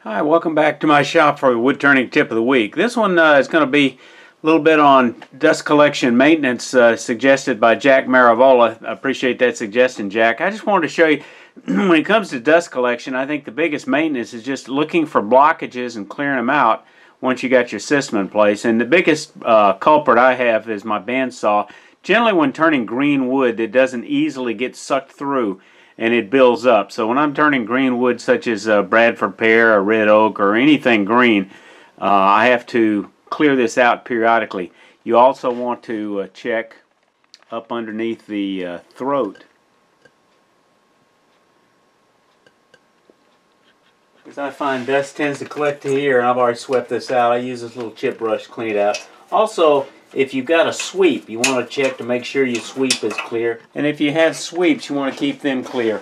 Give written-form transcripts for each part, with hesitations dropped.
Hi, welcome back to my shop for the wood turning tip of the week. This one is going to be a little bit on dust collection maintenance suggested by Jack Marivola. I appreciate that suggestion, Jack. I just wanted to show you when it comes to dust collection, I think the biggest maintenance is just looking for blockages and clearing them out once you got your system in place. And the biggest culprit I have is my bandsaw. Generally when turning green wood, it doesn't easily get sucked through and it builds up. So when I'm turning green wood such as Bradford pear or red oak or anything green, I have to clear this out periodically. You also want to check up underneath the throat, because I find dust tends to collect to here, and I've already swept this out. I use this little chip brush to clean it out. Also, if you've got a sweep, you want to check to make sure your sweep is clear. And if you have sweeps, you want to keep them clear.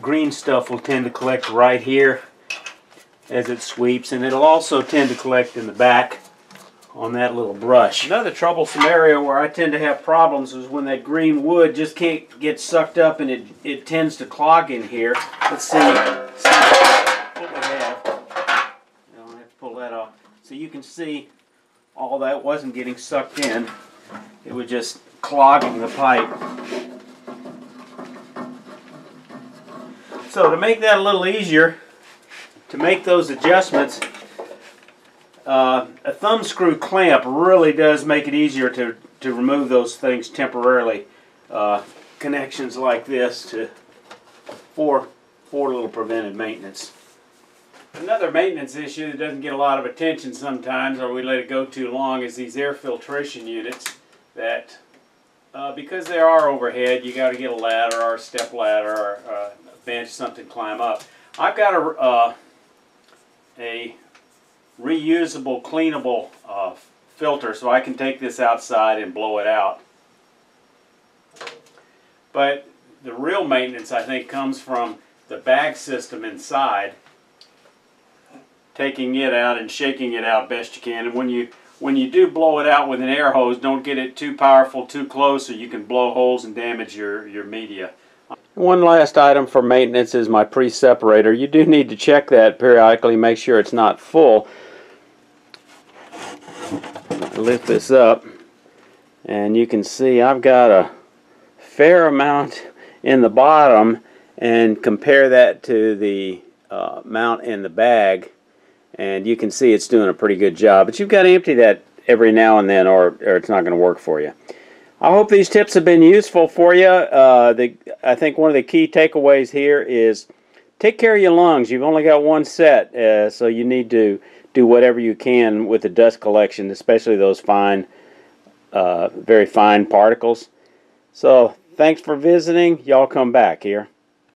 Green stuff will tend to collect right here as it sweeps, and it'll also tend to collect in the back on that little brush. Another troublesome area where I tend to have problems is when that green wood just can't get sucked up and it tends to clog in here. Let's see what we have. I don't have to pull that off. So you can see all that wasn't getting sucked in. It was just clogging the pipe. So to make that a little easier, to make those adjustments, a thumb screw clamp really does make it easier to remove those things temporarily. Connections like this for little preventive maintenance. Another maintenance issue that doesn't get a lot of attention sometimes, or we let it go too long, is these air filtration units that, because they are overhead, you got to get a ladder or a step ladder or a bench, something to climb up. I've got a reusable, cleanable filter, so I can take this outside and blow it out. But the real maintenance, I think, comes from the bag system inside. Taking it out and shaking it out best you can. And when you do blow it out with an air hose, don't get it too powerful, too close, or you can blow holes and damage your media. One last item for maintenance is my pre-separator. You do need to check that periodically, make sure it's not full. Lift this up and you can see I've got a fair amount in the bottom, and compare that to the amount in the bag, and you can see it's doing a pretty good job. But you've got to empty that every now and then, or it's not going to work for you. I hope these tips have been useful for you. I think one of the key takeaways here is take care of your lungs. You've only got one set, so you need to do whatever you can with the dust collection, especially those fine, very fine particles. So thanks for visiting. Y'all come back here.